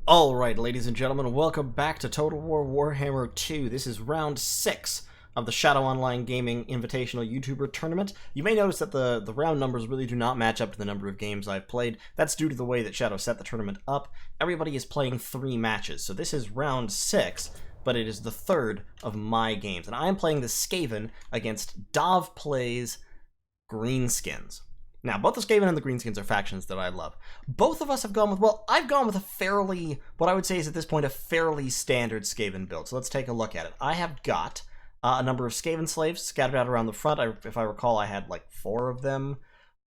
Alright, ladies and gentlemen, welcome back to Total War Warhammer 2. This is round 6 of the ShadowOnlineGaming Invitational YouTuber Tournament. You may notice that the round numbers really do not match up to the number of games I've played. That's due to the way that Shadow set the tournament up. Everybody is playing 3 matches, so this is round 6, but it is the 3rd of my games. And I am playing the Skaven against DahvPlays Greenskins. Now, both the Skaven and the Greenskins are factions that I love. Both of us have gone with, well, I've gone with a fairly, what I would say is at this point, a fairly standard Skaven build. So let's take a look at it. I have got a number of Skaven slaves scattered out around the front. If I recall, I had like 4 of them.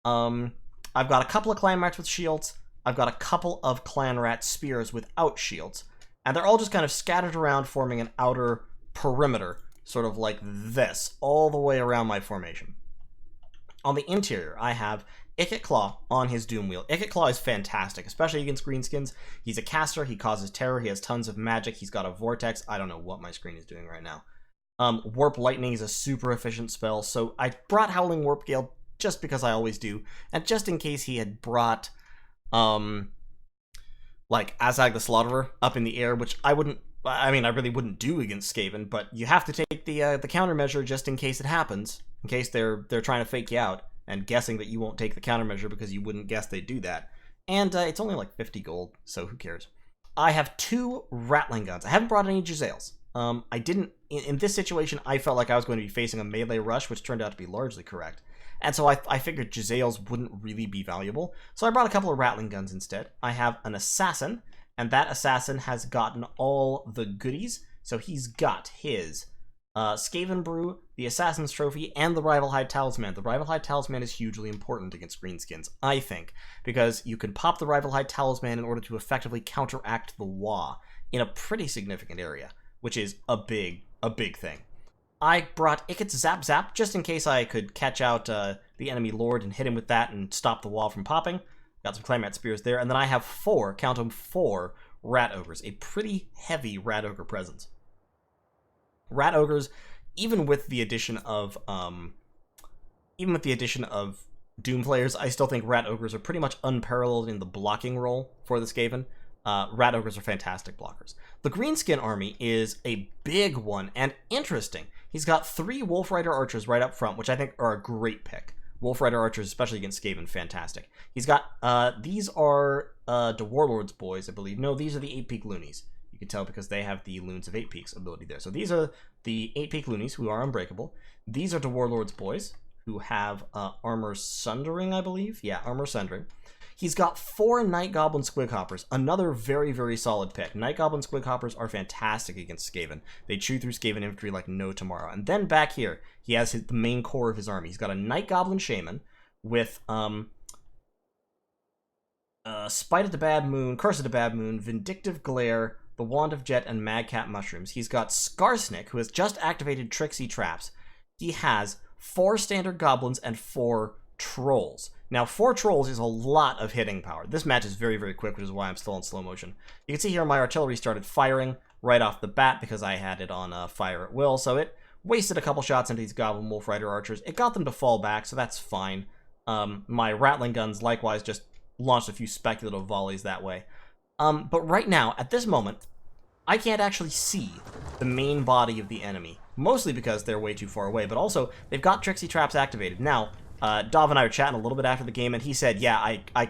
I've got a couple of clan rats with shields. I've got a couple of clan rat spears without shields. And they're all just kind of scattered around, forming an outer perimeter, sort of like this, all the way around my formation. On the interior, I have Ikit Claw on his Doom Wheel. Ikit Claw is fantastic, especially against Greenskins. He's a caster, he causes terror, he has tons of magic, he's got a Vortex. I don't know what my screen is doing right now. Warp Lightning is a super efficient spell, so I brought Howling Warp Gale just because I always do, and just in case he had brought, like, Azag the Slaughterer up in the air, which I really wouldn't do against Skaven, but you have to take the countermeasure just in case it happens. In case they're trying to fake you out and guessing that you won't take the countermeasure because you wouldn't guess they'd do that. And it's only like 50 gold, so who cares? I have 2 Rattling Guns. I haven't brought any Giselles. I didn't, in this situation, I felt like I was going to be facing a melee rush, which turned out to be largely correct. And so I figured Giselles wouldn't really be valuable. So I brought a couple of Rattling Guns instead. I have an Assassin, and that Assassin has gotten all the goodies. So he's got his Skaven Brew, the Assassin's Trophy, and the Rival Hide Talisman. The Rival Hide Talisman is hugely important against Greenskins, I think, because you can pop the Rival Hide Talisman in order to effectively counteract the Waaagh in a pretty significant area, which is a big thing. I brought Ikit's Zap Zap just in case I could catch out the enemy lord and hit him with that and stop the Waaagh from popping. Got some Claymat Spears there, and then I have 4, count them, 4 Rat Ogres, a pretty heavy Rat Ogre presence. Rat Ogres, even with the addition of Doom players, I still think Rat Ogres are pretty much unparalleled in the blocking role for the Skaven. Rat Ogres are fantastic blockers. The Greenskin army is a big one and interesting. He's got 3 Wolf Rider Archers right up front, which I think are a great pick. Wolf Rider Archers, especially against Skaven, fantastic. He's got, these are the Warlord's boys, I believe. No, these are the 8-Peak Loonies. You can tell because they have the Loons of 8 Peaks ability there. So these are the 8-Peak Loonies, who are unbreakable. These are the Warlord's boys, who have Armor Sundering, I believe. Yeah, Armor Sundering. He's got 4 Night Goblin Squighoppers, another very, very solid pick. Night Goblin Squighoppers are fantastic against Skaven. They chew through Skaven infantry like no tomorrow. And then back here, he has the main core of his army. He's got a Night Goblin Shaman with Spite of the Bad Moon, Curse of the Bad Moon, Vindictive Glare, the Wand of Jet, and Madcap Mushrooms. He's got Skarsnik, who has just activated Tricksy Traps. He has 4 Standard Goblins and 4 Trolls. Now, 4 Trolls is a lot of hitting power. This match is very, very quick, which is why I'm still in slow motion. You can see here my artillery started firing right off the bat because I had it on fire at will, so it wasted a couple shots into these Goblin Wolf Rider Archers. It got them to fall back, so that's fine. My Rattling Guns likewise just launched a few speculative volleys that way. But right now, at this moment, I can't actually see the main body of the enemy. Mostly because they're way too far away, but also, they've got Tricksy Traps activated. Now, Dav and I were chatting a little bit after the game, and he said, yeah, I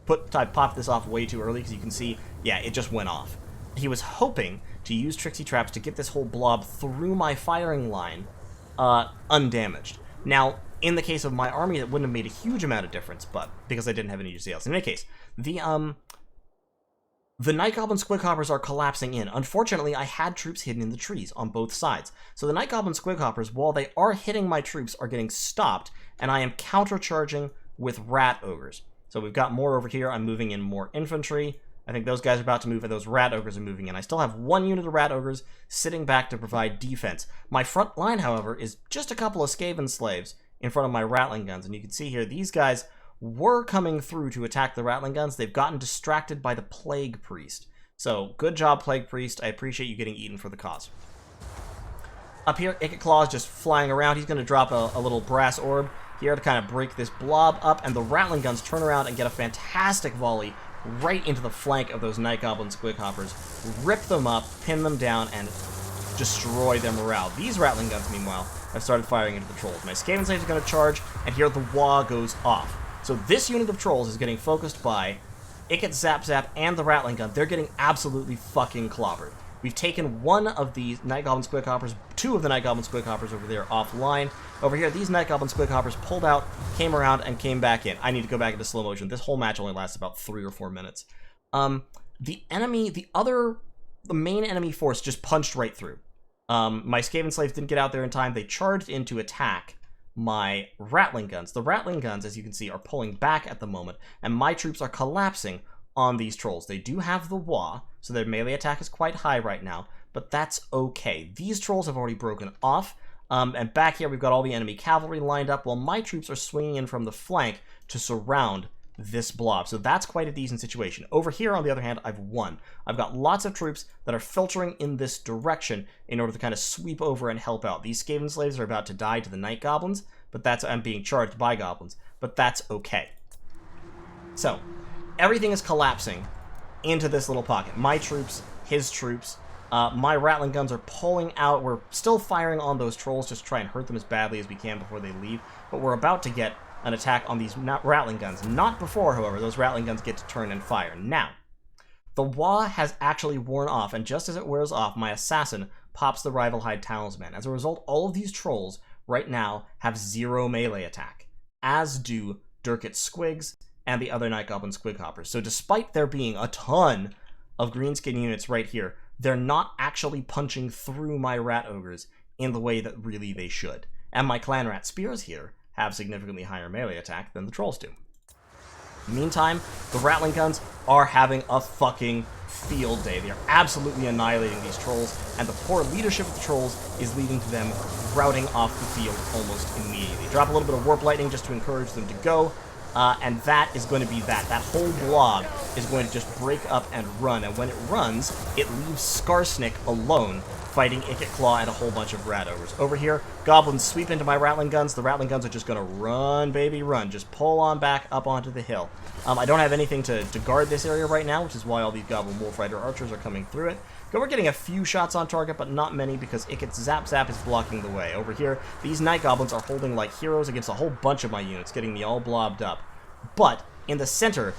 popped this off way too early, because you can see, yeah, it just went off. He was hoping to use Tricksy Traps to get this whole blob through my firing line, undamaged. Now, in the case of my army, that wouldn't have made a huge amount of difference, but because I didn't have any UCLs. In any case, the Night Goblin Squighoppers are collapsing in. Unfortunately, I had troops hidden in the trees on both sides. So the Night Goblin Squighoppers, while they are hitting my troops, are getting stopped, and I am countercharging with Rat Ogres. So we've got more over here. I'm moving in more infantry. I think those guys are about to move, and those Rat Ogres are moving in. I still have 1 unit of Rat Ogres sitting back to provide defense. My front line, however, is just a couple of Skaven slaves in front of my Rattling Guns, and you can see here, these guys were coming through to attack the Rattling Guns. They've gotten distracted by the Plague Priest. So, good job, Plague Priest. I appreciate you getting eaten for the cause. Up here, Ikit Claw is just flying around. He's going to drop a little brass orb here to kind of break this blob up, and the Rattling Guns turn around and get a fantastic volley right into the flank of those Night Goblin Squighoppers, rip them up, pin them down, and destroy their morale. These Rattling Guns, meanwhile, have started firing into the Trolls. My Skaven Slaves are going to charge, and here the Wah goes off. So this unit of Trolls is getting focused by Icket, Zap Zap, and the Rattling Gun. They're getting absolutely fucking clobbered. We've taken one of the Night Goblin Squighoppers, two of the Night Goblin Squighoppers over there offline. Over here, these Night Goblin Squighoppers pulled out, came around, and came back in. I need to go back into slow motion. This whole match only lasts about 3 or 4 minutes. The main enemy force just punched right through. My Skaven Slaves didn't get out there in time. They charged in to attack my Rattling Guns. The Rattling Guns, as you can see, are pulling back at the moment, and my troops are collapsing on these Trolls. They do have the Wah, so their melee attack is quite high right now, but that's okay. These Trolls have already broken off, and back here we've got all the enemy cavalry lined up while my troops are swinging in from the flank to surround this blob. So that's quite a decent situation. Over here, on the other hand, I've won. I've got lots of troops that are filtering in this direction in order to kind of sweep over and help out. These Skaven Slaves are about to die to the Night Goblins, but I'm being charged by Goblins, but that's okay. So, everything is collapsing into this little pocket. My troops, his troops, my Rattling Guns are pulling out. We're still firing on those Trolls just to try and hurt them as badly as we can before they leave, but we're about to get an attack on these Rattling Guns. Not before, however, those Rattling Guns get to turn and fire. Now, the Wah has actually worn off, and just as it wears off, my Assassin pops the Rivalhide Talisman. As a result, all of these Trolls right now have 0 melee attack, as do Durkit's Squigs and the other Night Goblin Squighoppers. So despite there being a ton of greenskin units right here, they're not actually punching through my Rat Ogres in the way that really they should. And my Clan Rat Spears here have significantly higher melee attack than the Trolls do. Meantime, the Rattling Guns are having a fucking field day. They are absolutely annihilating these Trolls, and the poor leadership of the Trolls is leading to them routing off the field almost immediately. Drop a little bit of Warp Lightning just to encourage them to go, and that is going to be that. That whole blob is going to just break up and run, and when it runs, it leaves Skarsnik alone, fighting Icket Claw and a whole bunch of Rat Ogres. Over here, Goblins sweep into my Rattling Guns. The Rattling Guns are just going to run, baby, run. Just pull on back up onto the hill. I don't have anything to guard this area right now, which is why all these Goblin Wolf Rider Archers are coming through it. We're getting a few shots on target, but not many because Icket's Zap Zap is blocking the way. Over here, these Night Goblins are holding like heroes against a whole bunch of my units, getting me all blobbed up. But in the center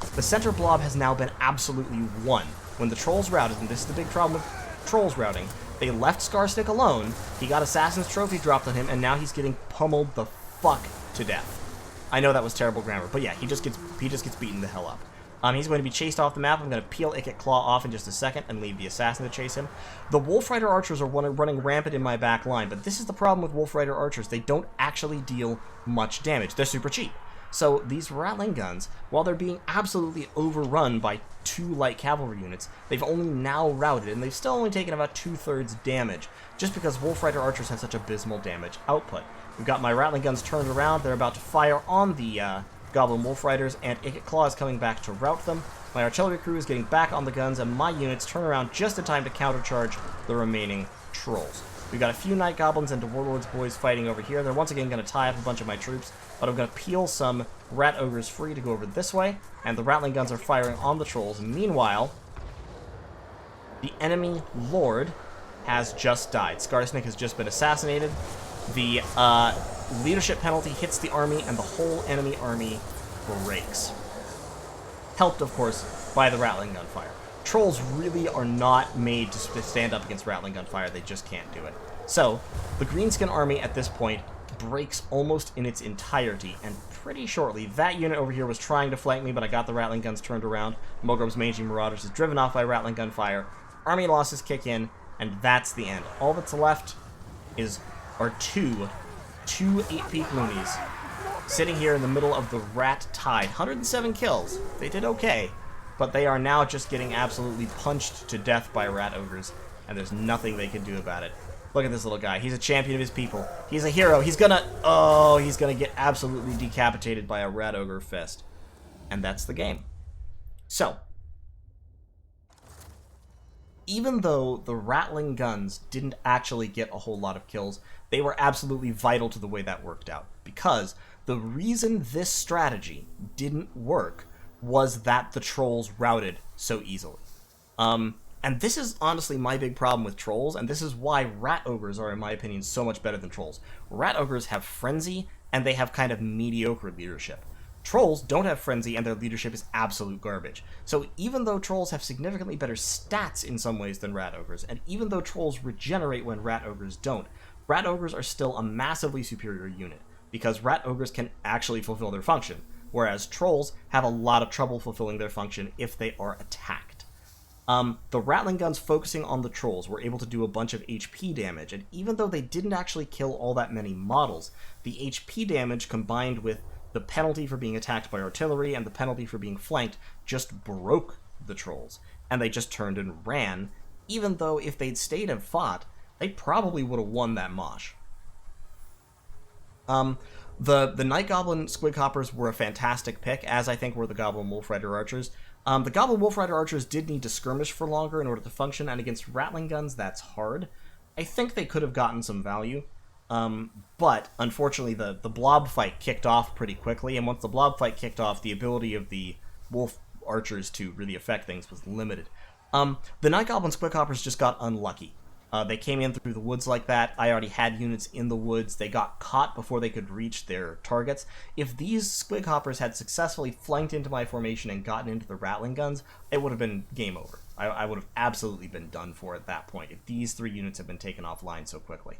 blob has now been absolutely won. When the Trolls routed, and this is the big problem with Trolls routing, they left Skarsnik alone, he got Assassin's Trophy dropped on him, and now he's getting pummeled the fuck to death. I know that was terrible grammar, but yeah, he just gets beaten the hell up. He's going to be chased off the map. I'm going to peel Icket Claw off in just a second and leave the Assassin to chase him. The Wolf Rider Archers are running rampant in my back line, but this is the problem with Wolf Rider Archers. They don't actually deal much damage. They're super cheap. So these Rattling Guns, while they're being absolutely overrun by 2 light cavalry units, they've only now routed, and they've still only taken about 2/3 damage, just because Wolf Rider Archers have such abysmal damage output. We've got my Rattling Guns turned around. They're about to fire on the Goblin Wolf Riders, and Icket Claw is coming back to rout them. My artillery crew is getting back on the guns, and my units turn around just in time to countercharge the remaining Trolls. We've got a few Night Goblins and Warlord's Boys fighting over here. They're once again going to tie up a bunch of my troops, but I'm going to peel some Rat Ogres free to go over this way, and the Rattling Guns are firing on the Trolls. Meanwhile, the enemy Lord has just died. Skarsnik has just been assassinated. The leadership penalty hits the army, and the whole enemy army breaks. Helped, of course, by the Rattling Gun fire. Trolls really are not made to stand up against Rattling Gun fire. They just can't do it. So, the Greenskin army at this point breaks almost in its entirety, and pretty shortly, that unit over here was trying to flank me, but I got the Rattling Guns turned around. Mogrov's Mangy Marauders is driven off by Rattling Gun fire. Army losses kick in, and that's the end. All that's left are two 8-peak loonies sitting here in the middle of the Rat Tide. 107 kills. They did okay. But they are now just getting absolutely punched to death by Rat Ogres, and there's nothing they can do about it. Look at this little guy. He's a champion of his people. He's a hero. He's gonna get absolutely decapitated by a Rat Ogre fist. And that's the game. So, even though the Rattling Guns didn't actually get a whole lot of kills, they were absolutely vital to the way that worked out. Because the reason this strategy didn't work was that the trolls routed so easily. And this is honestly my big problem with trolls, and this is why rat ogres are, in my opinion, so much better than trolls. Rat ogres have frenzy, and they have kind of mediocre leadership. Trolls don't have frenzy, and their leadership is absolute garbage. So even though trolls have significantly better stats in some ways than rat ogres, and even though trolls regenerate when rat ogres don't, rat ogres are still a massively superior unit, because rat ogres can actually fulfill their function, whereas trolls have a lot of trouble fulfilling their function if they are attacked. The Rattling guns focusing on the trolls were able to do a bunch of HP damage, and even though they didn't actually kill all that many models, the HP damage combined with the penalty for being attacked by artillery and the penalty for being flanked just broke the trolls, and they just turned and ran, even though if they'd stayed and fought, they probably would have won that mosh. The Night Goblin Squig Hoppers were a fantastic pick, as I think were the Goblin Wolf Rider Archers. The Goblin Wolf Rider Archers did need to skirmish for longer in order to function, and against Rattling guns, that's hard. I think they could have gotten some value, but unfortunately the blob fight kicked off pretty quickly, and once the blob fight kicked off, the ability of the Wolf Archers to really affect things was limited. The Night Goblin Squig Hoppers just got unlucky. They came in through the woods like that. I already had units in the woods. They got caught before they could reach their targets. If these Squig Hoppers had successfully flanked into my formation and gotten into the Rattling guns, it would have been game over. I would have absolutely been done for at that point if these 3 units had been taken offline so quickly.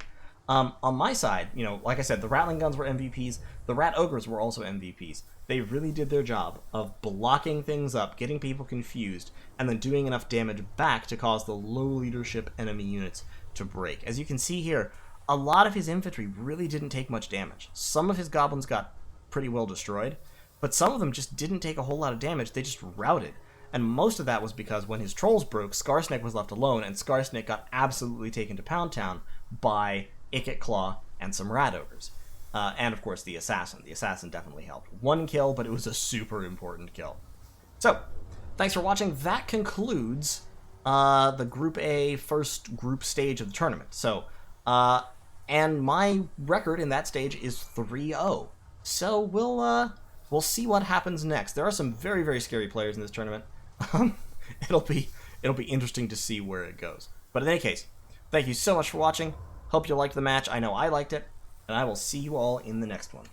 On my side, you know, like I said, the Rattling guns were MVPs. The Rat Ogres were also MVPs. They really did their job of blocking things up, getting people confused, and then doing enough damage back to cause the low leadership enemy units to break. As you can see here, a lot of his infantry really didn't take much damage. Some of his goblins got pretty well destroyed, but some of them just didn't take a whole lot of damage. They just routed. And most of that was because when his trolls broke, Skarsnik was left alone, and Skarsnik got absolutely taken to Pound Town by Ikit Claw and some Rat Ogres. And of course the Assassin. The Assassin definitely helped. 1 kill, but it was a super important kill. So, thanks for watching. That concludes the Group A first group stage of the tournament. So, and my record in that stage is 3-0. So we'll see what happens next. There are some very, very scary players in this tournament. It'll be interesting to see where it goes. But in any case, thank you so much for watching. Hope you liked the match. I know I liked it. And I will see you all in the next one.